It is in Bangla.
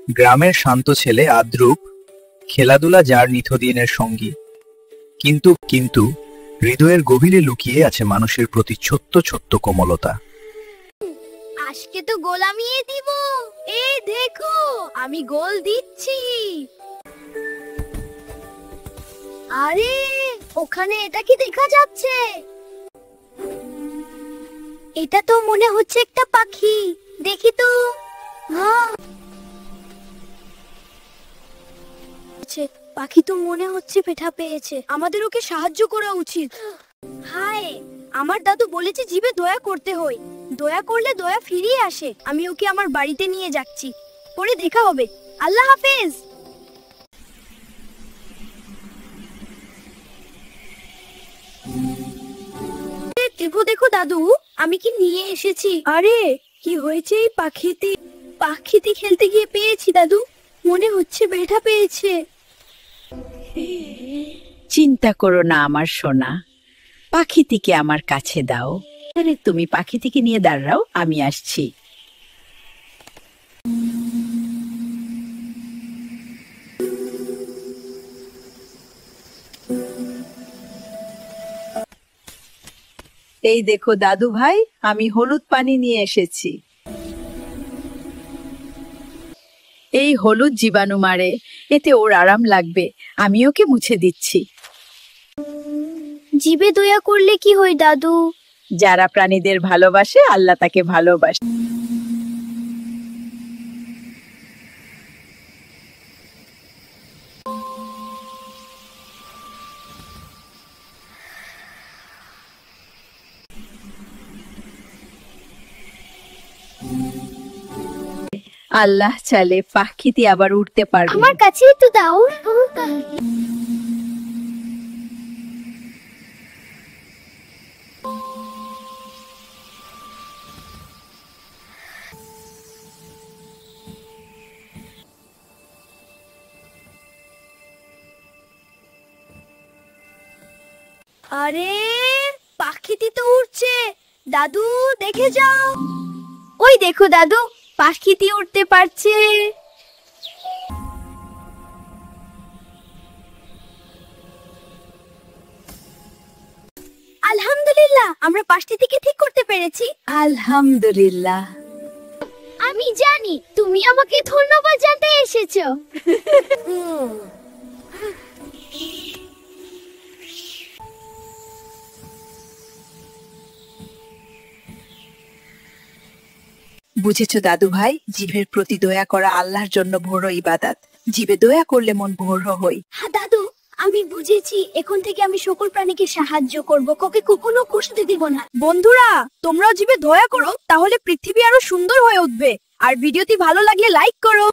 গ্রামের শান্ত ছেলে আদ্রুপ, খেলাধুলা যার নিত্যদিনের সঙ্গী, কিন্তু কিন্তু হৃদয়ের গভীরে লুকিয়ে আছে মানুষের প্রতি ছোট্ট ছোট্ট কোমলতা। আজকে তো গোল আমিই দিব। এই দেখো আমি গোল দিচ্ছি। আরে ওখানে এটা কি দেখা যাচ্ছে? এটা তো মনে হচ্ছে একটা পাখি। দেখি তো। হ্যাঁ, পাখি তো মনে হচ্ছে পেঠা পেয়েছে। আমাদের ওকে সাহায্য করা উচিত। হায়, আমার দাদু বলেছে জীবে দয়া করতে হয়, দয়া করলে দয়া ফিরিয়ে আসে। আমি ওকে আমার বাড়িতে নিয়ে যাচ্ছি, পরে দেখা হবে। আল্লাহ হাফেজ। দেখো দেখো দাদু, আমি কি নিয়ে এসেছি। আরে কি হয়েছে এই পাখিতে খেলতে গিয়ে পেয়েছি দাদু। মনে হচ্ছে বেটা পেয়েছে। চিন্তা করো না আমার সোনা, পাখিটিকে আমার কাছে দাও। আরে তুমি পাখিটিকে নিয়ে দাঁড়াও, আমি আসছি। এই দেখো দাদু ভাই, আমি হলুদ পানি নিয়ে এসেছি। এই হলুদ জীবাণু মারে, এতে ওর আরাম লাগবে। আমি ওকে মুছে দিচ্ছি। জীবে দয়া করলে কি হয় দাদু? যারা প্রাণীদের ভালোবাসে আল্লাহ তাকে ভালোবাসে। আল্লাহ চালে পাখিটি আবার উঠতে পারবে। আমার কাছে একটু দাও। আরে পাখিটি তো উড়ছে। দাদু দেখে যাও। ওই দেখো দাদু, পাখিটি উড়তে পারছে। আলহামদুলিল্লাহ, আমরা পাখিটিকে ঠিক করতে পেরেছি। আলহামদুলিল্লাহ। আমি জানি তুমি আমাকে ধন্যবাদ জানাতে এসেছো। বুঝেছো দাদু ভাই, জীবের প্রতি দয়া করা আল্লাহর জন্য বড় ইবাদত। জীবে দয়া করলে মন ভোর হয়। হ্যাঁ দাদু, আমি বুঝেছি। এখন থেকে আমি সকল প্রাণীকে সাহায্য করব, কাউকে কখনো কষ্ট দিব না। বন্ধুরা, তোমরাও জীবে দয়া করো, তাহলে পৃথিবী আরো সুন্দর হয়ে উঠবে। আর ভিডিওটি ভালো লাগলে লাইক করো।